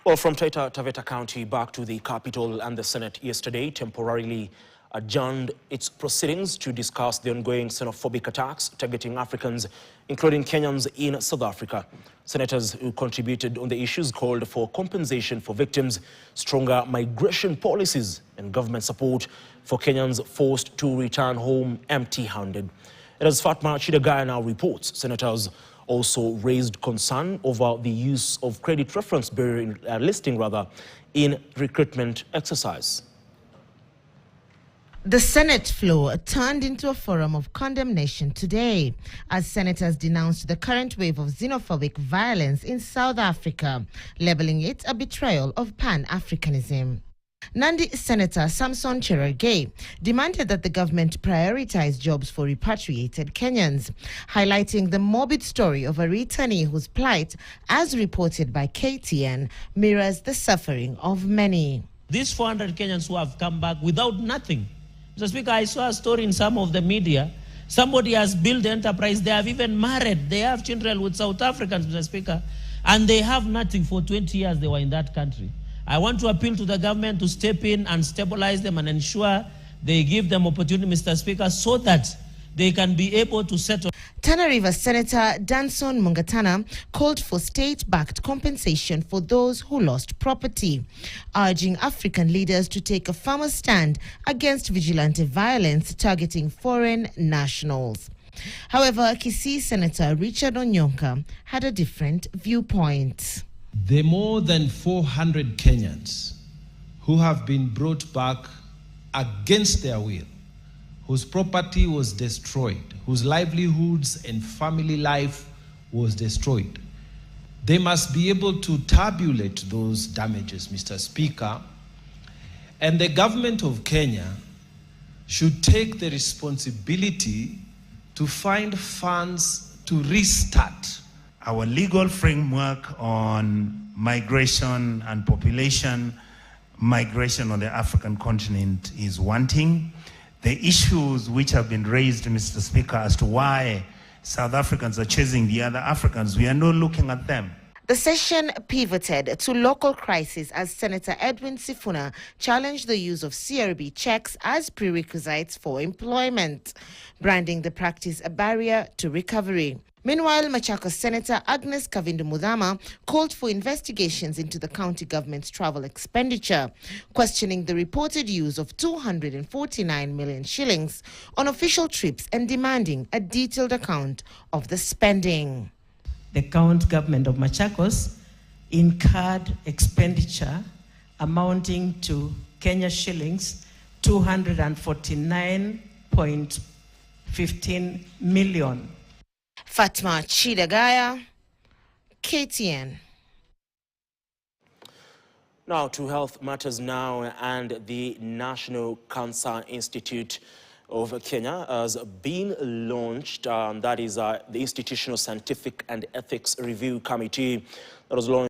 Well, from Taita Taveta County back to the capital, and the Senate yesterday temporarily adjourned its proceedings to discuss the ongoing xenophobic attacks targeting Africans, including Kenyans in South Africa. Senators who contributed on the issues called for compensation for victims, stronger migration policies, and government support for Kenyans forced to return home empty-handed. And as Fatma Chidagaya now reports, senators also raised concern over the use of credit reference bureau listing in recruitment exercise. The Senate floor turned into a forum of condemnation today as senators denounced the current wave of xenophobic violence in South Africa, labeling it a betrayal of Pan-Africanism. Nandi Senator Samson Cherargei demanded that the government prioritize jobs for repatriated Kenyans, highlighting the morbid story of a returnee whose plight, as reported by KTN, mirrors the suffering of many. These 400 Kenyans who have come back without nothing. Mr. Speaker, I saw a story in some of the media. Somebody has built the enterprise. They have even married. They have children with South Africans, Mr. Speaker, and they have nothing. For 20 years they were in that country. I want to appeal to the government to step in and stabilize them and ensure they give them opportunity, Mr. Speaker, so that they can be able to settle. Tana River Senator Danson Mungatana called for state-backed compensation for those who lost property, urging African leaders to take a firmer stand against vigilante violence targeting foreign nationals. However, Kisii Senator Richard Onyonka had a different viewpoint. The more than 400 Kenyans who have been brought back against their will, whose property was destroyed, whose livelihoods and family life was destroyed, they must be able to tabulate those damages, Mr. Speaker. And the government of Kenya should take the responsibility to find funds to restart. Our legal framework on migration and population migration on the African continent is wanting. The issues which have been raised, Mr. Speaker, as to why South Africans are chasing the other Africans, we are not looking at them. The session pivoted to local crisis as Senator Edwin Sifuna challenged the use of CRB checks as prerequisites for employment, branding the practice a barrier to recovery. Meanwhile, Machakos Senator Agnes Kavindu Mudhama called for investigations into the county government's travel expenditure, questioning the reported use of 249 million shillings on official trips and demanding a detailed account of the spending. The county government of Machakos incurred expenditure amounting to Kenya shillings 249.15 million. Fatma Chidagaya, KTN. Now to health matters now, and the National Cancer Institute of Kenya has been launched. That is the Institutional Scientific and Ethics Review Committee that was launched